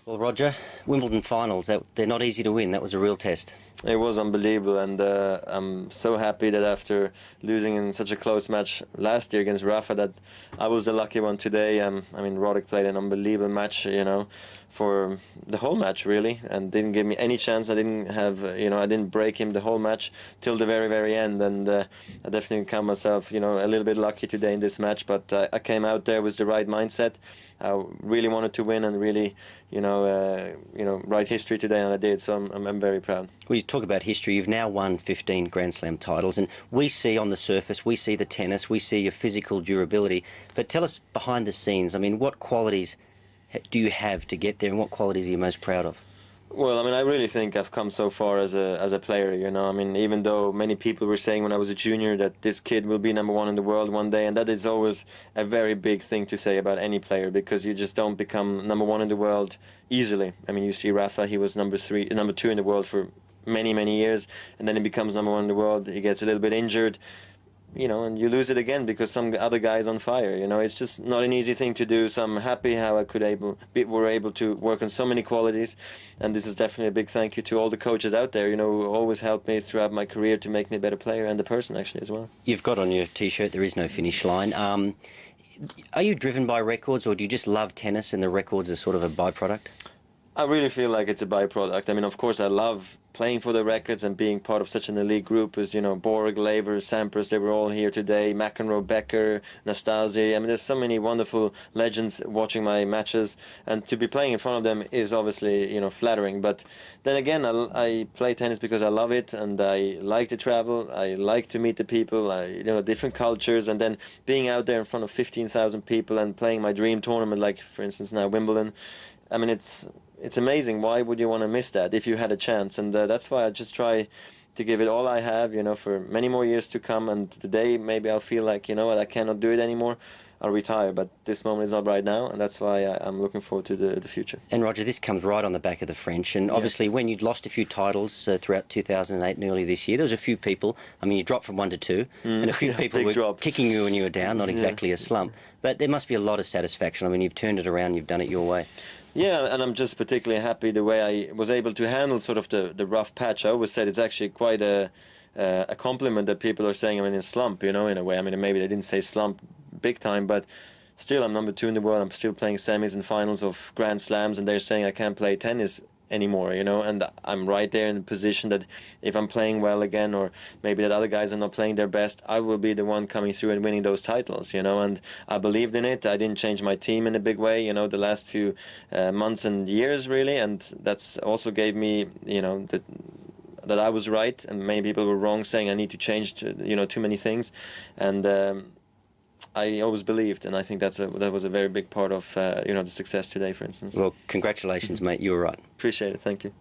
Well, Roger, Wimbledon finals, they're not easy to win. That was a real test. It was unbelievable, and I'm so happy that after losing in such a close match last year against Rafa, that I was the lucky one today. I mean, Roddick played an unbelievable match, you know, for the whole match really, and didn't give me any chance. I didn't have, you know, I didn't break him the whole match till the very, very end, and I definitely count myself, you know, a little bit lucky today in this match. But I came out there with the right mindset. I really wanted to win and really, you know, write history today, and I did. So I'm very proud. Well, you talk about history. You've now won 15 Grand Slam titles, and we see on the surface, we see the tennis, we see your physical durability. But tell us behind the scenes. I mean, what qualities do you have to get there, and what qualities are you most proud of? Well, I mean, I really think I've come so far as a player, you know. I mean, even though many people were saying when I was a junior that this kid will be #1 in the world one day, and that is always a very big thing to say about any player, because you just don't become #1 in the world easily. I mean, you see Rafa, he was #2 in the world for many, many years, and then he becomes #1 in the world. He gets a little bit injured, you know, and you lose it again because some other guy is on fire. You know, it's just not an easy thing to do. So I'm happy how I were able to work on so many qualities, and this is definitely a big thank you to all the coaches out there, you know, who always helped me throughout my career to make me a better player, and the person actually as well. You've got on your T-shirt, there is no finish line. Are you driven by records, or do you just love tennis and the records are sort of a byproduct? I really feel like it's a byproduct. I mean, of course, I love playing for the records and being part of such an elite group as, you know, Borg, Laver, Sampras, they were all here today, McEnroe, Becker, Nastase. I mean, there's so many wonderful legends watching my matches, and to be playing in front of them is obviously, you know, flattering. But then again, I play tennis because I love it, and I like to travel, I like to meet the people, you know, different cultures, and then being out there in front of 15,000 people and playing my dream tournament, like, for instance, now Wimbledon. I mean, it's amazing. Why would you want to miss that if you had a chance? And that's why I just try to give it all I have, you know, for many more years to come. And the day maybe I'll feel like, you know what, I cannot do it anymore, I'll retire. But this moment is not right now, and that's why I'm looking forward to the future. And Roger, this comes right on the back of the French, and obviously when you'd lost a few titles throughout 2008 and early this year, there was a few people, I mean, you dropped from 1 to 2, and a few people were kicking you when you were down, not exactly a slump. But there must be a lot of satisfaction. I mean, you've turned it around, you've done it your way. Yeah, and I'm just particularly happy the way I was able to handle sort of the rough patch. I always said it's actually quite a compliment that people are saying I'm in a slump, you know, in a way. I mean, maybe they didn't say slump big time, but still I'm #2 in the world. I'm still playing semis and finals of Grand Slams, and they're saying I can't play tennis anymore, you know, and I'm right there in the position that if I'm playing well again, or maybe that other guys are not playing their best, I will be the one coming through and winning those titles, you know. And I believed in it. I didn't change my team in a big way, you know, the last few months and years really, and that's also gave me, you know, that I was right and many people were wrong, saying I need to change, you know, too many things. And I always believed, and I think that was a very big part of you know, the success today, for instance. Well, congratulations, mate. You were right. Appreciate it. Thank you.